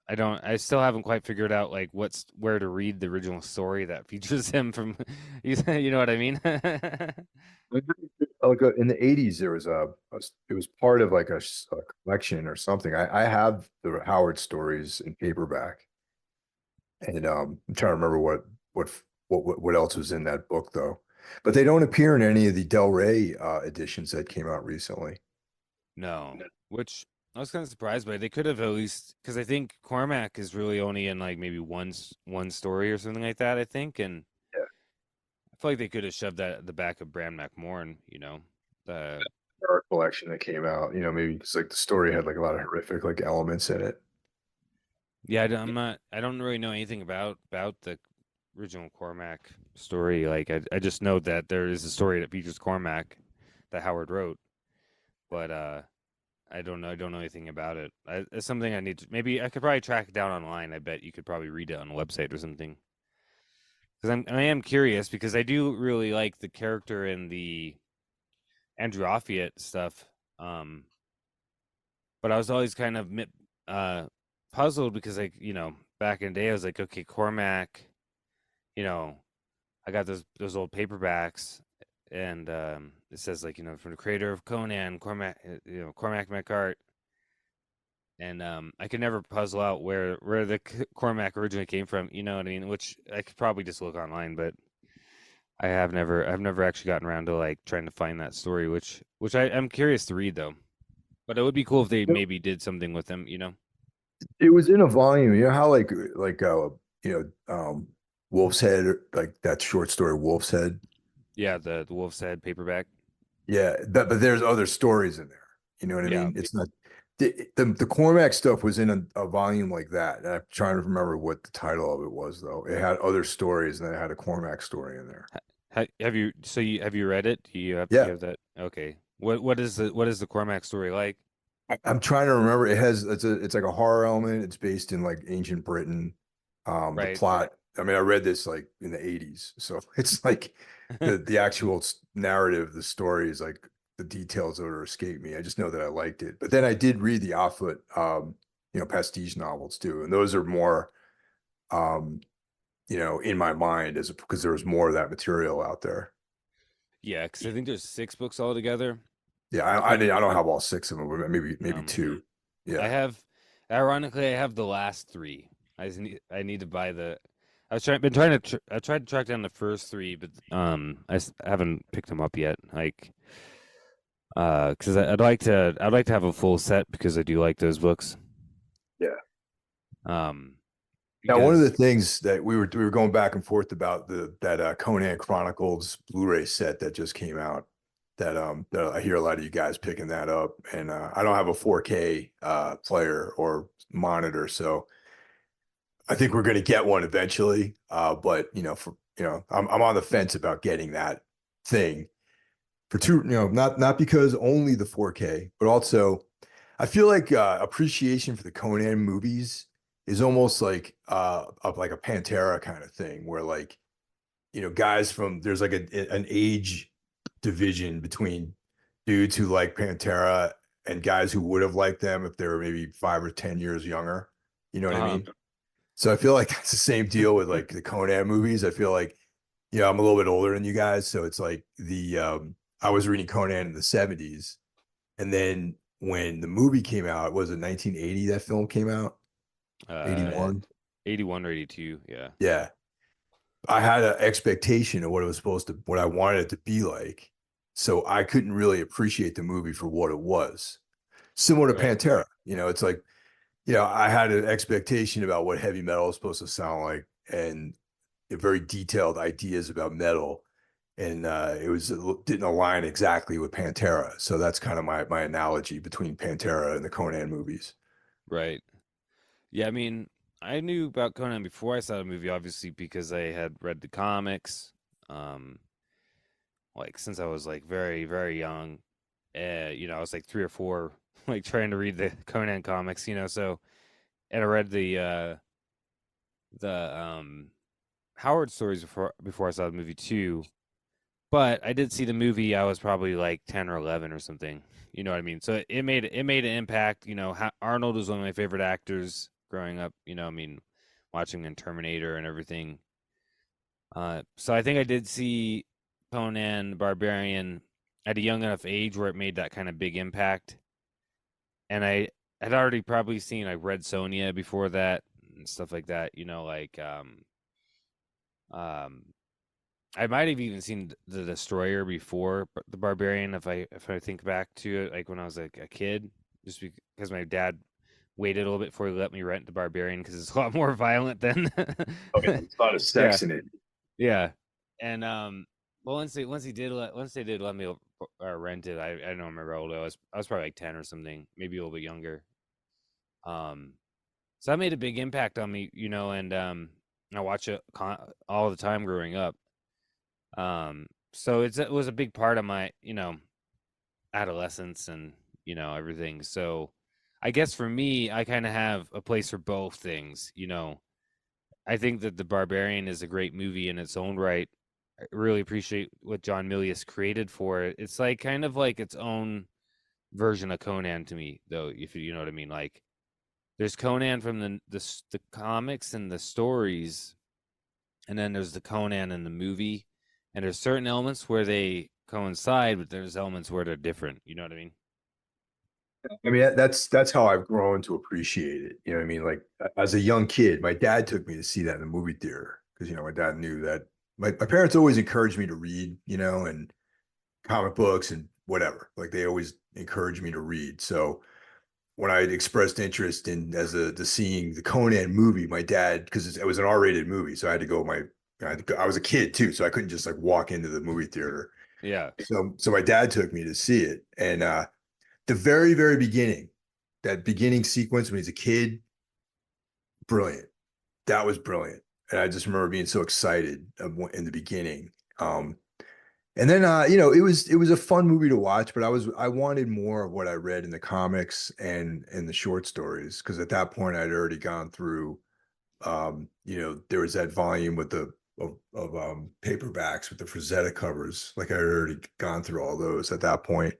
B: I still haven't quite figured out like where to read the original story that features him from. You know what I mean?
A: Like in the 80s, there was it was part of like a collection or something. I have the Howard stories in paperback, and I'm trying to remember what what else was in that book though. But they don't appear in any of the Del Rey editions that came out recently.
B: No, which I was kind of surprised by. They could have at least because I think Cormac is really only in like maybe one story or something like that. I think, and
A: Yeah,
B: I feel like they could have shoved that at the back of Bran McMorn. The
A: art collection that came out, maybe because like the story had like a lot of horrific like elements in it.
B: yeah, I'm not. I don't really know anything about the original Cormac story. Like, I just know that there is a story that features Cormac that Howard wrote, but I don't know. I don't know anything about it. It's something I need to. Maybe I could probably track it down online. I bet you could probably read it on a website or something. Because I am curious because I do really like the character in the Andrew Offutt stuff. Um, but I was always kind of uh puzzled because like back in the day I was like, okay, Cormac, you know, I got those old paperbacks, and it says like from the creator of Conan, Cormac, Cormac McCart, and I could never puzzle out where the Cormac originally came from. You know what I mean? Which I could probably just look online, but I've never actually gotten around to like trying to find that story, which I'm curious to read though. But it would be cool if they maybe did something with them.
A: It was in a volume. You know how you Wolf's Head, like that short story Wolf's Head.
B: Yeah, the Wolf's Head paperback.
A: Yeah, but there's other stories in there. You know what I
B: Yeah.
A: mean? It's not the Cormac stuff was in a volume like that. And I'm trying to remember what the title of it was though. It had other stories and then it had a Cormac story in there.
B: Have you have you read it? Do you
A: Yeah,
B: have that? Okay. What is the Cormac story like?
A: I'm trying to remember. It's like a horror element. It's based in like ancient Britain. The
B: Right.
A: plot. I mean, I read this like in the 80s, so it's like the actual narrative, the story is like the details of it escape me. I just know that I liked it. But then I did read the Offfoot, pastiche novels too, and those are more, um, in my mind as because there was more of that material out there.
B: Yeah, because I think there's 6 books altogether.
A: Yeah,
B: But
A: I don't have all six of them, but maybe
B: um,
A: two.
B: I
A: Yeah.
B: have, ironically, I have the last three. I need to buy the. Been trying to. I tried to track down the first three, but haven't picked them up yet. Like, because I'd like to have a full set because I do like those books.
A: Yeah.
B: Um,
A: Now, one of the
B: because
A: things that we were going back and forth about that Conan Chronicles Blu-ray set that just came out, that I hear a lot of you guys picking that up, and I don't have a 4K player or monitor, so I think we're going to get one eventually. But I'm on the fence about getting that thing for two, not because only the 4K, but also I feel like appreciation for the Conan movies is almost like like a Pantera kind of thing, where like guys from there's like an age division between dudes who like Pantera and guys who would have liked them if they were maybe 5 or 10 years younger. You know what I
B: uh
A: mean? So I feel like that's the same deal with like the Conan movies. I feel like I'm a little bit older than you guys, so it's like I was reading Conan in the 70s, and then when the movie came out, was it 1980 that film came out?
B: uh,
A: 81?
B: 81 or 82. Yeah.
A: Yeah. I had an expectation of what it was what I wanted it to be like. So I couldn't really appreciate the movie for what it was. Similar to
B: Right.
A: Pantera, it's like, I had an expectation about what heavy metal is supposed to sound like and very detailed ideas about metal. And it didn't align exactly with Pantera. So that's kind of my analogy between Pantera and the Conan movies.
B: Right. Yeah. I mean, I knew about Conan before I saw the movie, obviously because I had read the comics. Um, like since I was like very very young. I was like 3 or 4, like trying to read the Conan comics. So and I read the Howard stories before I saw the movie too. but I did see the movie. I was probably like 10 or 11 or something. You know what I mean? So it made an impact. Arnold was one of my favorite actors growing up. I mean, watching in Terminator and everything. So I think I did see Conan the Barbarian at a young enough age where it made that kind of big impact. And I had already probably seen like Red Sonja before that and stuff like that. Um, I might have even seen the Destroyer before the Barbarian if I think back to it, like when I was like a kid, just because my dad waited a little bit before he let me rent the Barbarian because it's a lot more violent than
A: Oh, yeah, there's a lot of
B: yeah,
A: sex in it.
B: yeah. And well, once they did let me rent it, I don't remember how old I was. I was probably like 10 or something, maybe a little bit younger. Um, so that made a big impact on me, and I watch it all the time growing up. So it was a big part of my, adolescence and, everything. So I guess for me, I kind of have a place for both things. I think that The Barbarian is a great movie in its own right. I really appreciate what John Milius created for it. It's like kind of like its own version of Conan to me, though, if you know what I mean. Like there's Conan from the comics and the stories, and then there's the Conan in the movie, and there's certain elements where they coincide, but there's elements where they're different. You know what I mean?
A: I mean, that's how I've grown to appreciate it. You know what I mean? Like as a young kid, my dad took me to see that in the movie theater because my dad knew that my parents always encouraged me to read, and comic books and whatever. Like they always encouraged me to read. So when I expressed interest in the seeing the Conan movie, my dad, because it was an R-rated movie, so I had to go. I was a kid too, so I couldn't just like walk into the movie theater.
B: Yeah.
A: So my dad took me to see it, and the very very beginning, that beginning sequence when he's a kid, brilliant. That was brilliant, and I just remember being so excited in the beginning. Um, And then it was a fun movie to watch, but I wanted more of what I read in the comics and the short stories because at that point I'd already gone through there was that volume with the of paperbacks with the Frazetta covers. Like I'd already gone through all those at that point.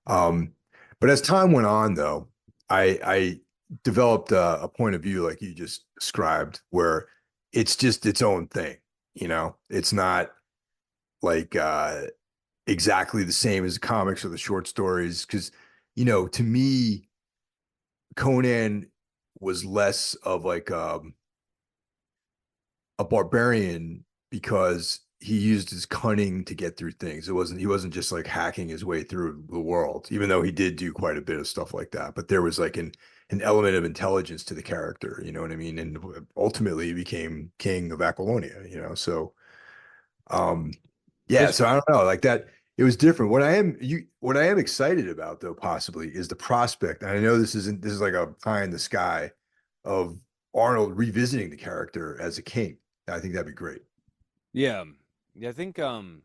A: Um but as time went on though, I developed a point of view like you just described where it's just its own thing, It's not like exactly the same as the comics or the short stories because to me Conan was less of like a barbarian because he used his cunning to get through things. He wasn't just like hacking his way through the world, even though he did do quite a bit of stuff like that. But there was like an element of intelligence to the character, you know what I mean? And ultimately he became king of Apollonia, So um yeah,
B: There's
A: so I don't know, like that it was different. What I am excited about though possibly is the prospect. And I know this is like a pie in the sky of Arnold revisiting the character as a king. I think that'd be great.
B: Yeah. Yeah, I think the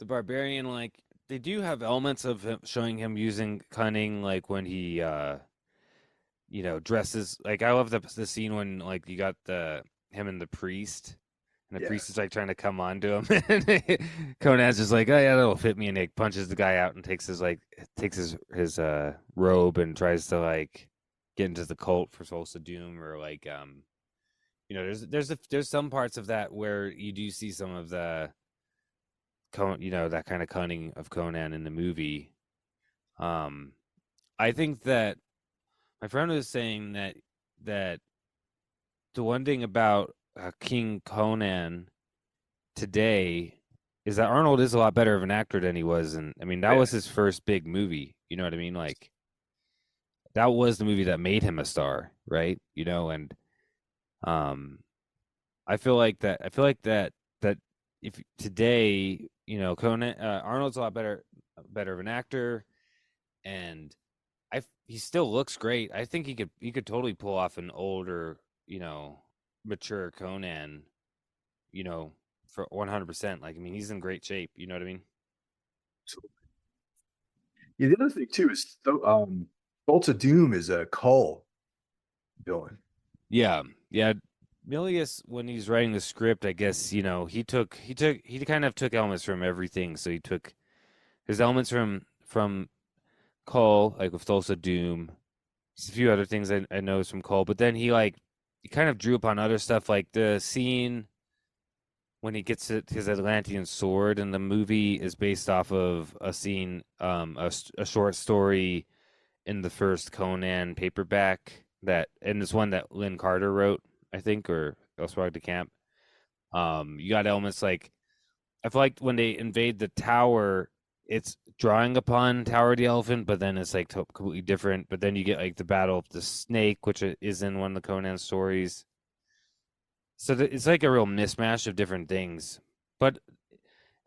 B: Barbarian, like they do have elements of him showing him using cunning, like when he dresses. Like I love the scene when like you got the him and the priest, and the
A: Yeah.
B: priest is like trying to come on to him, and Conan's just like, oh yeah, that'll fit me, and he punches the guy out and takes his robe and tries to like get into the cult for Souls of Doom, or like there's some parts of that where you do see some of the that kind of cunning of Conan in the movie. Um, I think that my friend was saying that the one thing about King Conan today is that Arnold is a lot better of an actor than he was, and I mean that
A: Yeah.
B: was his first big movie. You know what I mean? Like that was the movie that made him a star, right? And um, I feel like that if today, Conan Arnold's a lot better of an actor, and he still looks great. I think he could totally pull off an older, mature Conan, you know, for 100%. Like I mean, he's in great shape. You know what I mean?
A: So, yeah, the other thing too is Bolts of Doom is a Cull villain.
B: Yeah, yeah. Milius, when he's writing the script, I guess, he kind of took elements from everything. So he took his elements from Cole, like with Thulsa Doom. There's a few other things I know from Cole, but then he kind of drew upon other stuff, like the scene when he gets his Atlantean sword in the movie is based off of a scene, a short story in the first Conan paperback and this one that Lynn Carter wrote, I think, or Elsewhere de Camp. You got elements like I feel like when they invade the tower, it's drawing upon Tower of the Elephant, but then it's like completely different. But then you get like the Battle of the Snake, which is in one of the Conan stories. So it's like a real mismatch of different things. But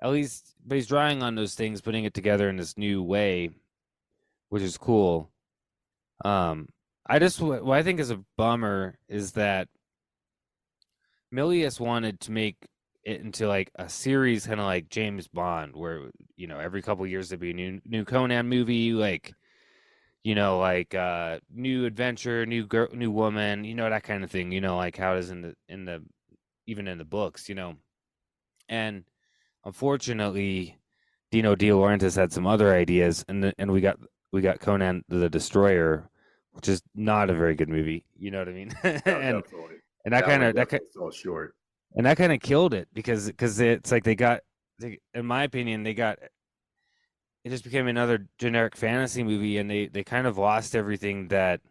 B: but he's drawing on those things, putting it together in this new way, which is cool. Um, what I think is a bummer is that Milius wanted to make it into like a series, kind of like James Bond, where every couple of years there'd be a new Conan movie, like new adventure, new girl, new woman, that kind of thing. Like how it is in the even in the books, and unfortunately, Dino De Laurentiis had some other ideas, and we got Conan the Destroyer, which is not a very good movie. You know what I mean?
A: No,
B: and
A: definitely.
B: and that
A: That
B: kind
A: one
B: of
A: definitely fell short.
B: killed it because it's like in my opinion, it just became another generic fantasy movie, and they kind of lost everything that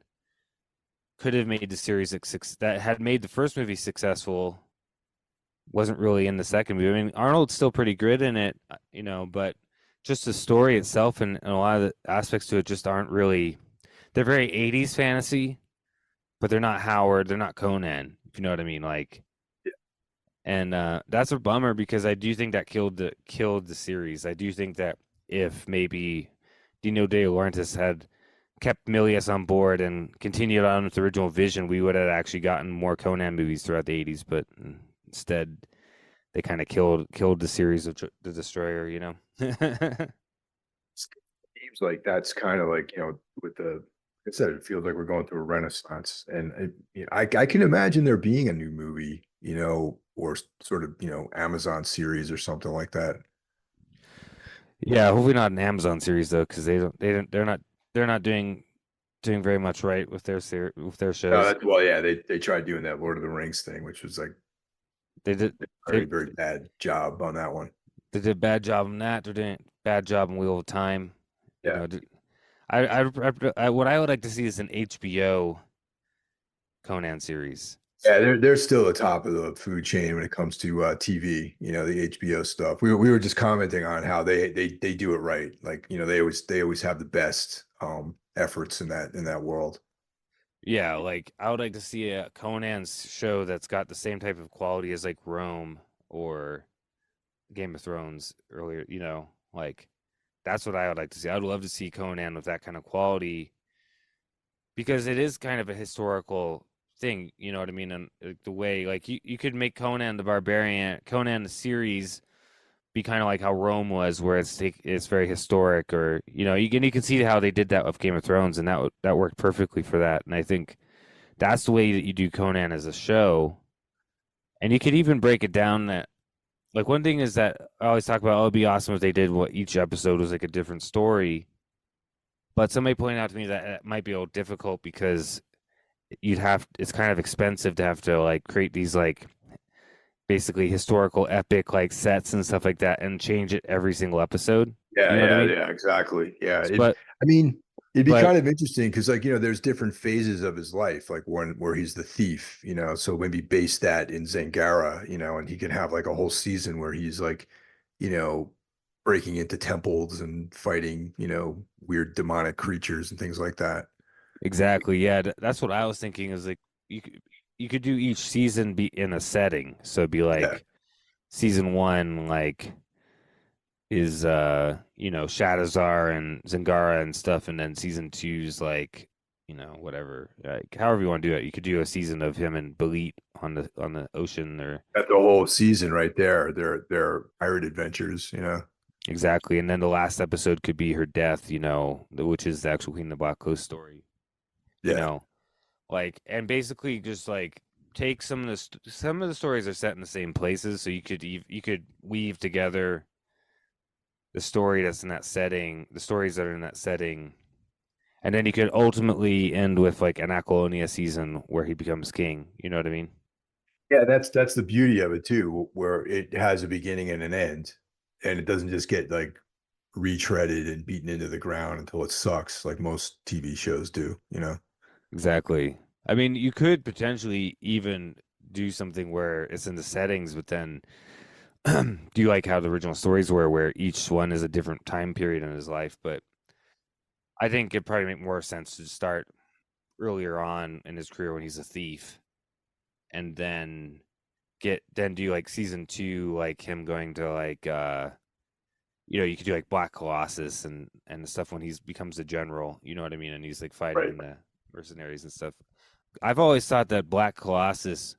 B: could have made the series that had made the first movie successful. Wasn't really in the second movie. I mean, Arnold's still pretty good in it, but just the story itself and a lot of the aspects to it just aren't really. They're very 80s fantasy, but they're not Howard. They're not Conan. If you know what I mean, like. And that's a bummer because I do think that killed the series. I do think that if maybe Dino De Laurentiis had kept Milius on board and continued on with the original vision, we would have actually gotten more Conan movies throughout the 80s. But instead, they kind of killed the series of the Destroyer.
A: Seems like that's kind of like, with the, like I said, it feels like we're going through a renaissance. And I can imagine there being a new movie, or sort of, Amazon series or something like that.
B: Yeah, hopefully not an Amazon series though, because they're not doing very much right with with their
A: No,
B: shows.
A: that's, well, yeah, they tried doing that Lord of the Rings thing, which was like
B: They did
A: very,
B: they
A: very bad job on that one.
B: they did a bad job on that. They're doing a bad job on Wheel of Time. You
A: Yeah.
B: know, what I would like to see is an HBO Conan series.
A: Yeah, they're still the top of the food chain when it comes to TV, the HBO stuff. We were just commenting on how they do it right. Like, they always have the best efforts in that world.
B: Yeah, like I would like to see a Conan's show that's got the same type of quality as like Rome or Game of Thrones earlier, like that's what I would like to see. I would love to see Conan with that kind of quality because it is kind of a historical thing, you know what I mean? And the way like you could make Conan the series be kind of like how Rome was, where it's very historic, or you can see how they did that with Game of Thrones, and that worked perfectly for that. And I think that's the way that you do Conan as a show. And you could even break it down that like one thing is that I always talk about, oh, it'd be awesome if they did what each episode was like a different story. But somebody pointed out to me that it might be a little difficult because it's kind of expensive to have to like create these like basically historical epic like sets and stuff like that and change it every single episode.
A: Yeah,
B: You know what I
A: yeah,
B: mean?
A: yeah, exactly. Yeah.
B: But
A: I mean, it'd be
B: but
A: kind of interesting because, like, there's different phases of his life, like one where he's the thief, so maybe base that in Zangara, and he can have like a whole season where he's like, you know, breaking into temples and fighting, weird demonic creatures and things like that.
B: exactly, yeah, that's what I was thinking is like you could you could do each season be in a setting. So it'd be
A: Yeah.
B: like season one like is Shadazar and Zangara and stuff, and then season two's like whatever, like however you want to do it. You could do a season of him and Belit on the ocean, or
A: That's the whole season right there. Their pirate adventures,
B: exactly, and then the last episode could be her death, which is the actual Queen of the Black Coast story, you
A: Yeah.
B: know, like, and basically just like take some of the stories are set in the same places, so you could weave together the story that's in that setting, the stories that are in that setting, and then you could ultimately end with like an Aquilonia season where he becomes king. You know what I mean?
A: Yeah, that's the beauty of it too, where it has a beginning and an end, and it doesn't just get like retreaded and beaten into the ground until it sucks, like most TV shows do, you know?
B: Exactly. I mean, you could potentially even do something where it's in the settings, but then do you like how the original stories were, where each one is a different time period in his life? But I think it'd probably make more sense to start earlier on in his career when he's a thief, and then do like season two, like him going to like you could do like Black Colossus and the stuff when he's becomes a general, you know what I mean, and he's like fighting
A: Right.
B: in the mercenaries and stuff. I've always thought that Black Colossus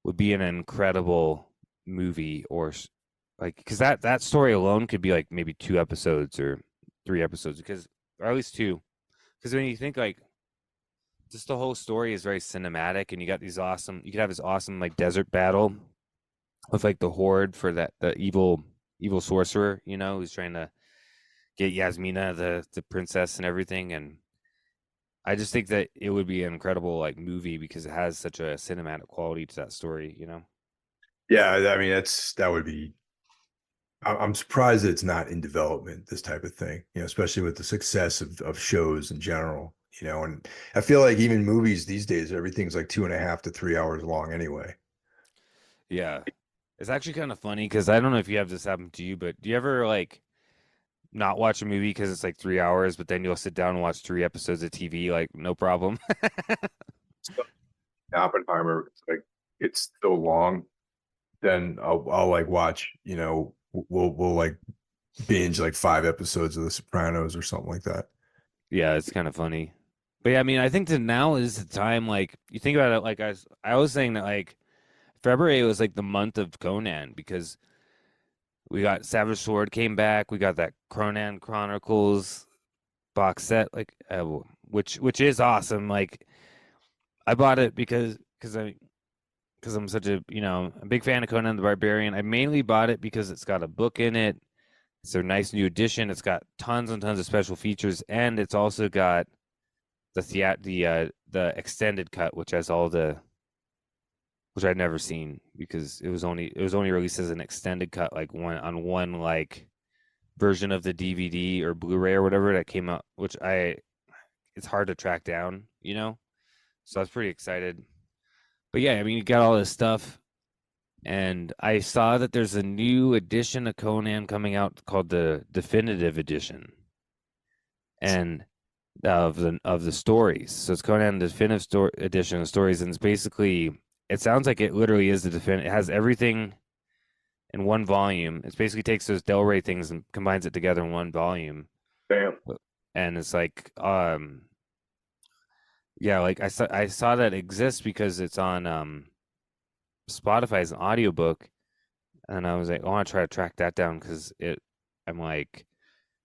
B: would be an incredible movie, or like because that story alone could be like maybe 2 episodes or 3 episodes, because or at least two, because when you think like just the whole story is very cinematic, and you could have this awesome like desert battle with like the horde for the evil sorcerer, who's trying to get Yasmina, the princess, and everything. And I just think that it would be an incredible like movie because it has such a cinematic quality to that story.
A: Yeah, I mean that would be. I'm surprised that it's not in development, this type of thing, especially with the success of shows in general, and I feel like even movies these days, everything's like 2.5 to 3 hours long anyway.
B: Yeah. It's actually kind of funny because I don't know if you have this happen to you, but do you ever like not watch a movie because it's like 3 hours, but then you'll sit down and watch 3 episodes of TV, like no problem?
A: So Oppenheimer, it's like it's so long, then I'll like watch, we'll like binge like 5 episodes of The Sopranos or something like that.
B: Yeah, it's kind of funny. But yeah, I mean, I think that now is the time, like, you think about it, like, I was saying that, like, February was like the month of Conan because we got Savage Sword came back, we got that Conan Chronicles box set, like, which is awesome. Like, I bought it because I'm such a big fan of Conan the Barbarian. I mainly bought it because it's got a book in it. It's a nice new edition. It's got tons and tons of special features, and it's also got the extended cut, which has all the which I'd never seen because it was only released as an extended cut, like one like version of the DVD or Blu-ray or whatever that came out, which it's hard to track down. So I was pretty excited. But yeah, I mean, you got all this stuff, and I saw that there's a new edition of Conan coming out called the Definitive Edition, and of the stories. So it's Conan the Definitive Edition of stories, and it's basically it sounds like it literally is the definitive. It has everything in one volume. It basically takes those Del Rey things and combines it together in one volume.
A: Damn.
B: And it's like yeah, like I saw that exists because it's on Spotify as an audiobook, and I was like, I want to try to track that down because I'm like,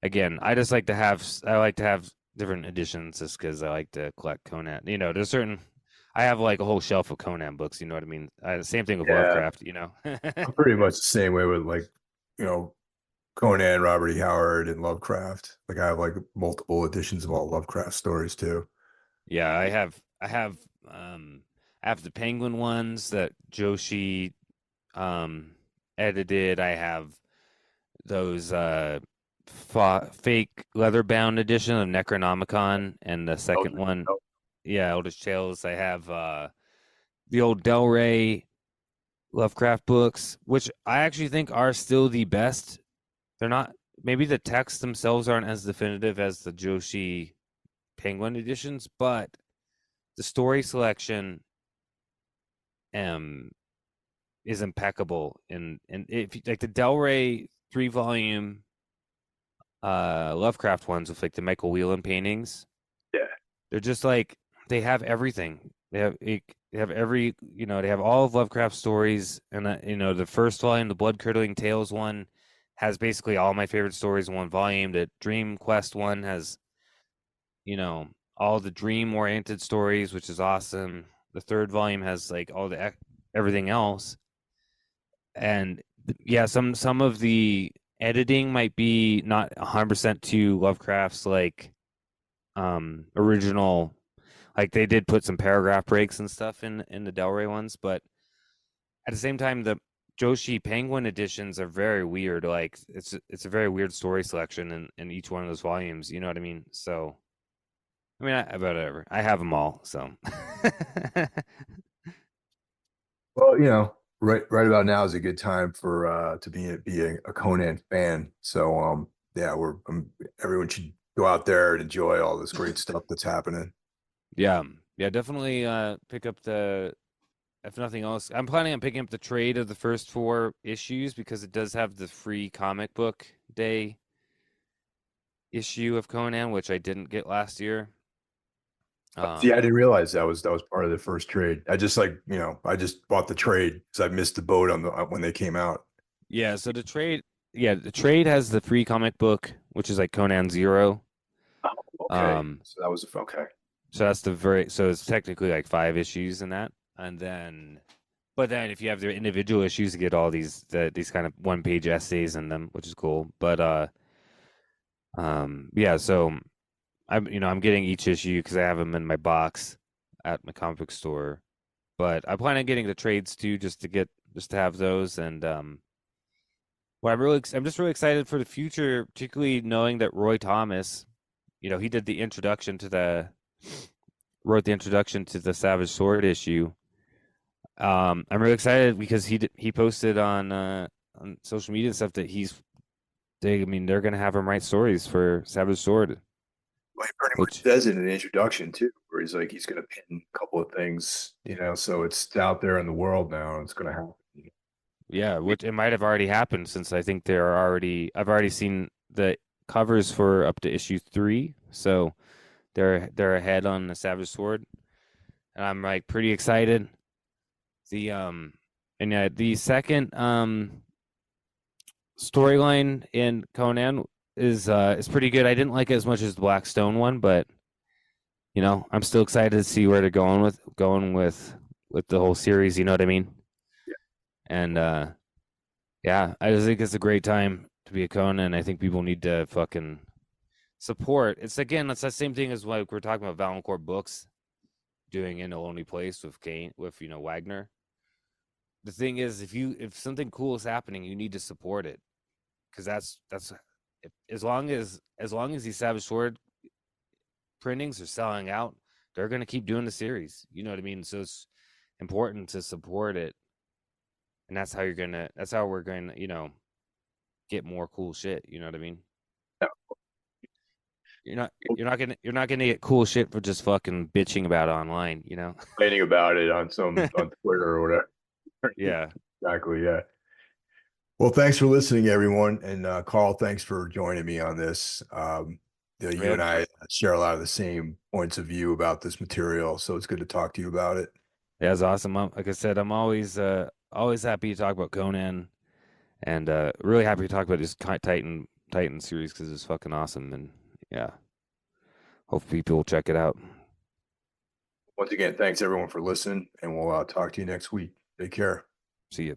B: again, I like to have different editions just because I like to collect Conan. There's certain I have like a whole shelf of Conan books. You know what I mean? Same thing with
A: Yeah,
B: Lovecraft.
A: I'm pretty much the same way with like, you know, Conan, Robert E. Howard, and Lovecraft. Like I have like multiple editions of all Lovecraft stories too.
B: Yeah, um I have the Penguin ones that Joshi um edited. I have those fake leather bound edition of Necronomicon, and the second
A: Eldritch
B: one,
A: Tale.
B: yeah, Eldritch Tales. I have the old Del Rey Lovecraft books, which I actually think are still the best. They're not, maybe the texts themselves aren't as definitive as the Joshi Penguin editions, but the story selection um is impeccable. And if like the Del Rey 3 volume Lovecraft ones with like the Michael Whelan paintings,
A: Yeah.
B: they're just like they have everything. They have all of Lovecraft stories, and the first volume, the Blood Curdling Tales one, has basically all my favorite stories in one volume. The Dream Quest one has, all the dream oriented stories, which is awesome. the third volume has like all the everything else, and yeah, some of the editing might be not 100% to Lovecraft's like original. Like they did put some paragraph breaks and stuff in the Del Rey ones, but at the same time, the Joshi Penguin editions are very weird. Like it's a very weird story selection in each one of those volumes. You know what I mean? So I mean, whatever. I have them all. So
A: Well, right about now is a good time for to be a Conan fan. So yeah, everyone should go out there and enjoy all this great stuff that's happening.
B: yeah, yeah, definitely pick up the. If nothing else, I'm planning on picking up the trade of the first 4 issues because it does have the free comic book day issue of Conan, which I didn't get last year.
A: See, I
B: Um,
A: didn't realize that was part of the first trade. I just I just bought the trade because I missed the boat on the when they came out.
B: yeah, so the trade has the free comic book, which is like Conan Zero.
A: Oh, okay,
B: Um,
A: so that was okay.
B: so that's so it's technically like 5 issues in that, and then, but then if you have the individual issues, you get all these kind of 1 page essays in them, which is cool. But yeah, so I'm getting each issue because I have them in my box at my comic book store. But I plan on getting the trades too, just to have those. And what I'm just really excited for the future, particularly knowing that Roy Thomas, he did the introduction to wrote the introduction to the Savage Sword issue. I'm really excited because he posted on social media and stuff that they're gonna have him write stories for Savage Sword,
A: Well, he pretty much
B: which
A: says it in the introduction too, where he's like he's going to pin a couple of things, so it's out there in the world now. It's going to happen.
B: yeah, which it might have already happened since I think I've already seen the covers for up to issue 3, so they're ahead on the Savage Sword, and I'm like pretty excited. The and yeah, the second storyline in Conan is pretty good. I didn't like it as much as the Black Stone one, but I'm still excited to see where they're going with the whole series. You know what I mean? And yeah, I just think it's a great time to be a Conan. I think people need to fucking support. It's the same thing as like we're talking about Valancourt Books doing In a Lonely Place with Kane with Wagner. The thing is, if something cool is happening, you need to support it because that's as long as these Savage Sword printings are selling out, they're gonna keep doing the series. You know what I mean? So it's important to support it, and that's how we're gonna get more cool shit. You know what I mean?
A: Yeah.
B: You're not gonna get cool shit for just fucking bitching about it online.
A: Complaining about it on Twitter or whatever.
B: Yeah.
A: Exactly. Yeah. Well, thanks for listening, everyone, and Carl, thanks for joining me on this. You
B: Yeah,
A: and I share a lot of the same points of view about this material, so it's good to talk to you about it.
B: that's awesome. Like I said, I'm always happy to talk about Conan, and really happy to talk about this Titan series because it's fucking awesome, and yeah, hope people will check it out.
A: Once again, thanks everyone for listening, and we'll talk to you next week. Take care.
B: See you.